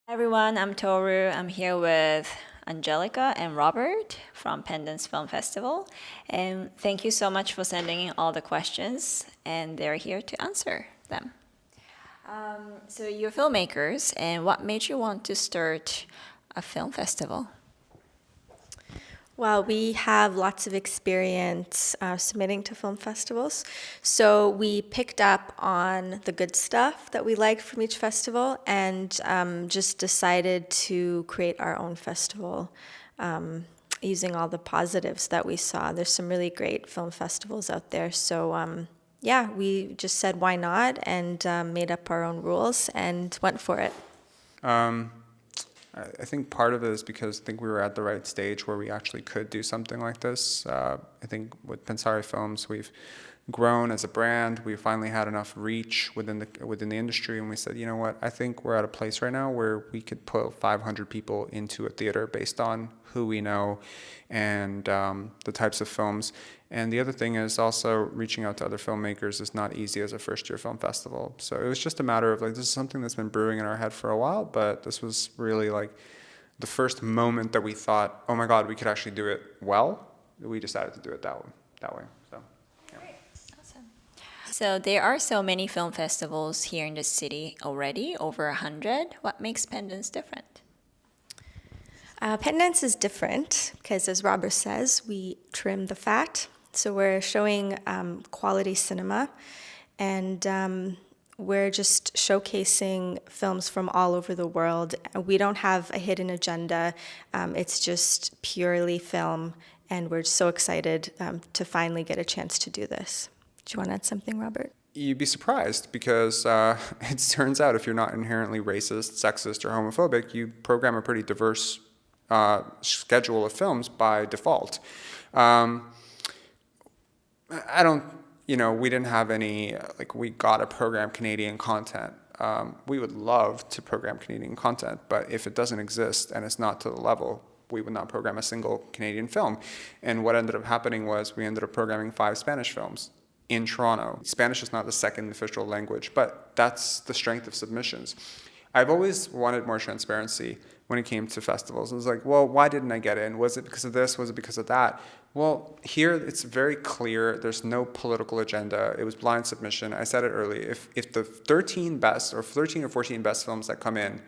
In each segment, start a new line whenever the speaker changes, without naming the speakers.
Hi everyone, I'm Toru. I'm here with Angelica and Robert from Pendants Film Festival. And thank you so much for sending in all the questions, and they're here to answer them. So, you're filmmakers, and what made you want to start a film festival?
Well, we have lots of experience submitting to film festivals. So we picked up on the good stuff that we liked from each festival and just decided to create our own festival using all the positives that we saw. There's some really great film festivals out there. So, yeah, we just said, why not? And made up our own rules and went for it.
I think part of it is because I think we were at the right stage where we actually could do something like this. I think with Pensari Films, we've grown as a brand. We finally had enough reach within the industry, and we said, you know what? I think we're at a place right now where we could put 500 people into a theater based on who we know and the types of films. And the other thing is also reaching out to other filmmakers is not easy as a first-year film festival. So it was just a matter of like, this is something that's been brewing in our head for a while, but this was really like the first moment that we thought, oh my God, we could actually do it well. We decided to do it that way. So.
Awesome. So, there are so many film festivals here in the city already, over 100. What makes Pendants different?
Pendants is different because, as Robert says, we trim the fat. So we're showing quality cinema, and we're just showcasing films from all over the world. We don't have a hidden agenda. It's just purely film, and we're so excited to finally get a chance to do this. Do you want to add something, Robert?
You'd be surprised because it turns out if you're not inherently racist, sexist, or homophobic, you program a pretty diverse schedule of films by default. I don't, we didn't have any, we got to program Canadian content. We would love to program Canadian content, but if it doesn't exist and it's not to the level, we would not program a single Canadian film. And what ended up happening was we ended up programming 5 Spanish films in Toronto. Spanish is not the second official language, but that's the strength of submissions. I've always wanted more transparency when it came to festivals. It was like, well, why didn't I get in? Was it because of this? Was it because of that? Well, here it's very clear. There's no political agenda. It was blind submission. I said it earlier. If the 13 best or 13 or 14 best films that come in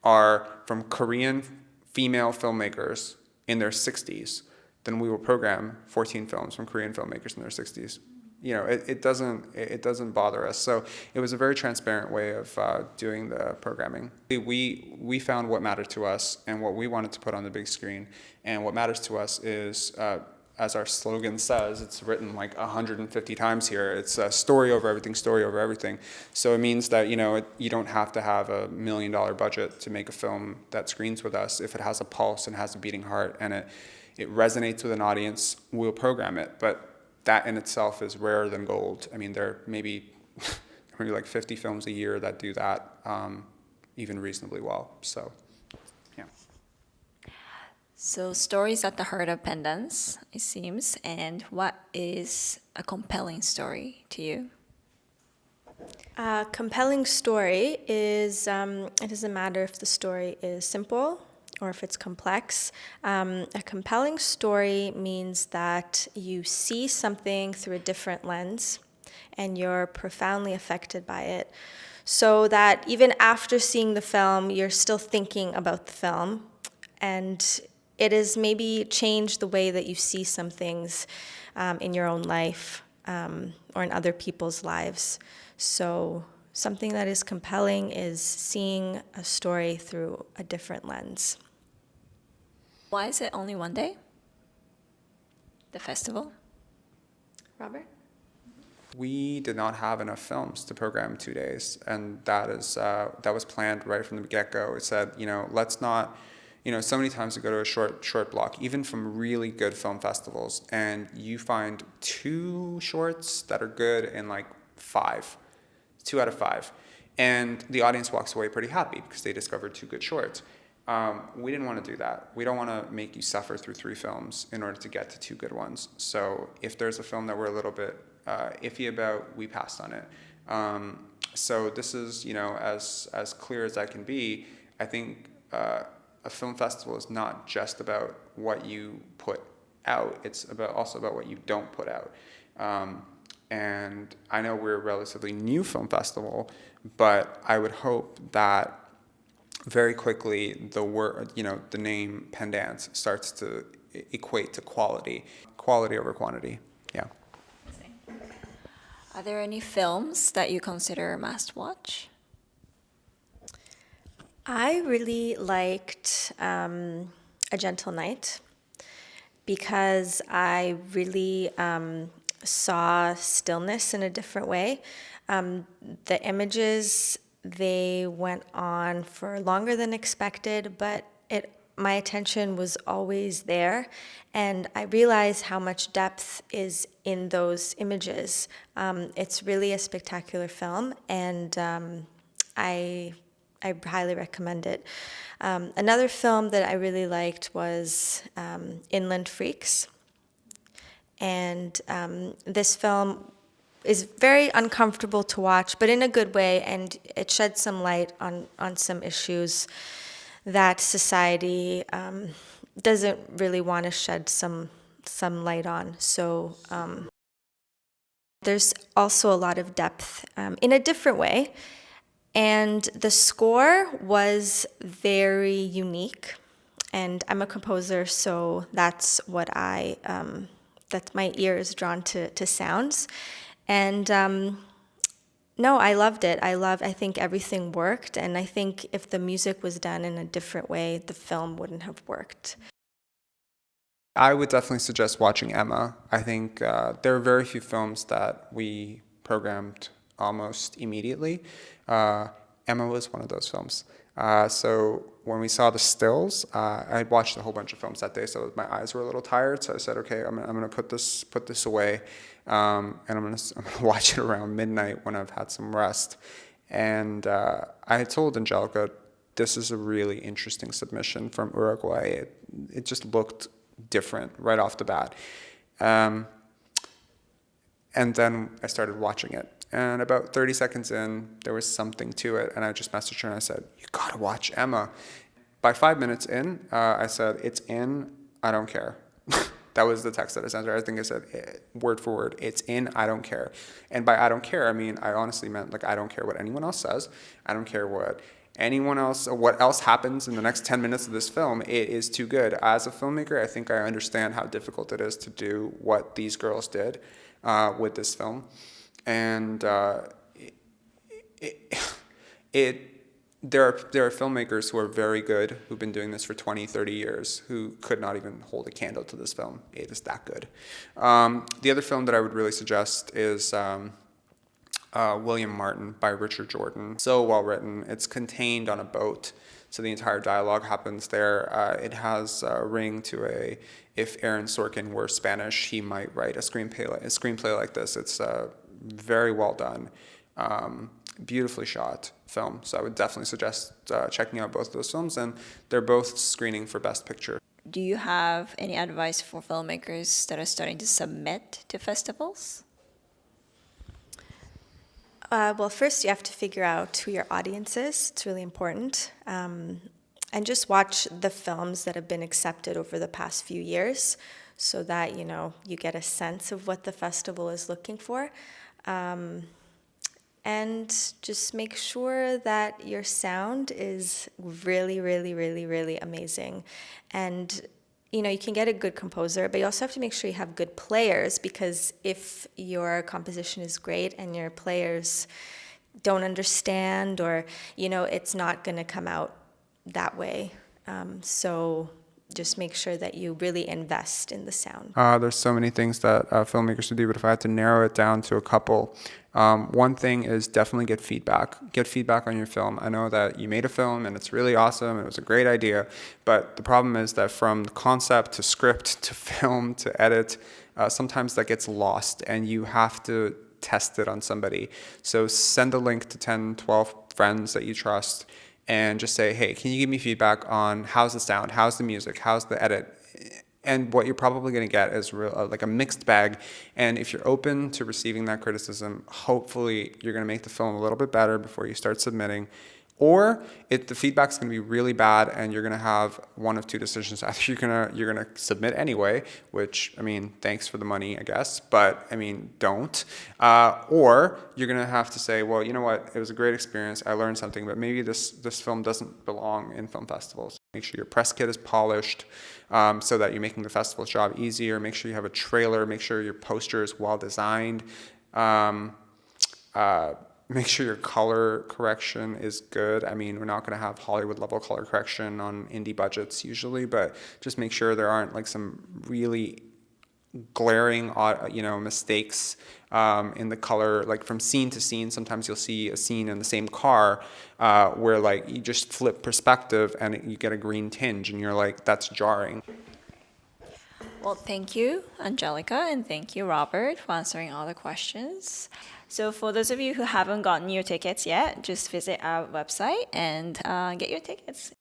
are from Korean female filmmakers in their 60s, then we will program 14 films from Korean filmmakers in their 60s. It doesn't bother us. So it was a very transparent way of doing the programming. We found what mattered to us and what we wanted to put on the big screen. And what matters to us is, as our slogan says, it's written like 150 times here. It's story over everything, story over everything. So it means that you don't have to have $1 million budget to make a film that screens with us. If it has a pulse and has a beating heart and it resonates with an audience, we'll program it. But that in itself is rarer than gold. I mean, there are maybe like 50 films a year that do that even reasonably well. So, yeah.
So, stories at the heart of Pendants, it seems. And what is a compelling story to you?
A compelling story is, it doesn't matter if the story is simple or if it's complex. A compelling story means that you see something through a different lens and you're profoundly affected by it. So that even after seeing the film, you're still thinking about the film, and it has maybe changed the way that you see some things in your own life or in other people's lives. So something that is compelling is seeing a story through a different lens.
Why is it only one day? The festival?
Robert?
We did not have enough films to program 2 days, and that was planned right from the get-go. It said, let's not, so many times we go to a short block, even from really good film festivals, and you find 2 shorts that are good in like 5, 2 out of 5, and the audience walks away pretty happy because they discovered 2 good shorts. We didn't want to do that. We don't want to make you suffer through 3 films in order to get to 2 good ones. So if there's a film that we're a little bit iffy about, we passed on it. So this is, as clear as I can be. I think a film festival is not just about what you put out, it's also about what you don't put out. And I know we're a relatively new film festival, but I would hope that very quickly the name Pendance starts to equate to quality over quantity. Yeah.
Are there any films that you consider must watch?
I really liked A Gentle Night because I really saw stillness in a different way. The images, they went on for longer than expected, but my attention was always there, and I realized how much depth is in those images. It's really a spectacular film, and I highly recommend it. Another film that I really liked was Inland Freaks. And this film is very uncomfortable to watch, but in a good way, and it sheds some light on some issues that society doesn't really want to shed some light on. So there's also a lot of depth in a different way. And the score was very unique. And I'm a composer, so that's what that's my ear is drawn to sounds. And no, I loved it. I think everything worked. And I think if the music was done in a different way, the film wouldn't have worked.
I would definitely suggest watching Emma. I think there are very few films that we programmed almost immediately. Emma was one of those films. So when we saw the stills, I watched a whole bunch of films that day, so my eyes were a little tired. So I said, okay, I'm gonna put this away, and I'm gonna watch it around midnight when I've had some rest. And I had told Angelica, this is a really interesting submission from Uruguay. It just looked different right off the bat. And then I started watching it. And about 30 seconds in, there was something to it. And I just messaged her and I said, you gotta watch Emma. By 5 minutes in, I said, it's in, I don't care. That was the text that I sent her. I think I said, word for word, it's in, I don't care. And by I don't care, I mean, I honestly meant, like, I don't care what anyone else says. I don't care what else happens in the next 10 minutes of this film. It is too good. As a filmmaker, I think I understand how difficult it is to do what these girls did with this film. And there are filmmakers who are very good, who've been doing this for 20, 30 years, who could not even hold a candle to this film. It is that good. The other film that I would really suggest is William Martin by Richard Jordan. So well written. It's contained on a boat, so the entire dialogue happens there. It has a ring to if Aaron Sorkin were Spanish, he might write a screenplay like this. It's very well done, beautifully shot film. So I would definitely suggest checking out both of those films, and they're both screening for Best Picture.
Do you have any advice for filmmakers that are starting to submit to festivals?
Well, first you have to figure out who your audience is. It's really important. And just watch the films that have been accepted over the past few years so that, you get a sense of what the festival is looking for. And just make sure that your sound is really, really, really, really amazing. And, you can get a good composer, but you also have to make sure you have good players, because if your composition is great and your players don't understand, or, it's not going to come out that way. So just make sure that you really invest in the sound.
There's so many things that filmmakers should do, but if I had to narrow it down to a couple, one thing is definitely get feedback. Get feedback on your film. I know that you made a film and it's really awesome and it was a great idea, but the problem is that from concept to script to film to edit, sometimes that gets lost and you have to test it on somebody. So send a link to 10, 12 friends that you trust and just say, hey, can you give me feedback on how's the sound, how's the music, how's the edit? And what you're probably going to get is like a mixed bag. And if you're open to receiving that criticism, hopefully you're going to make the film a little bit better before you start submitting. Or the feedback's going to be really bad, and you're going to have one of two decisions. Either you're gonna submit anyway, which, I mean, thanks for the money, I guess, but I mean, don't. Or you're going to have to say, well, you know what, it was a great experience, I learned something, but maybe this film doesn't belong in film festivals. Make sure your press kit is polished, so that you're making the festival's job easier. Make sure you have a trailer. Make sure your poster is well designed. Make sure your color correction is good. I mean, we're not going to have Hollywood level color correction on indie budgets usually, but just make sure there aren't like some really glaring, mistakes in the color. Like from scene to scene, sometimes you'll see a scene in the same car where like you just flip perspective and you get a green tinge, and you're like, that's jarring.
Well, thank you, Angelica, and thank you, Robert, for answering all the questions. So for those of you who haven't gotten your tickets yet, just visit our website and get your tickets.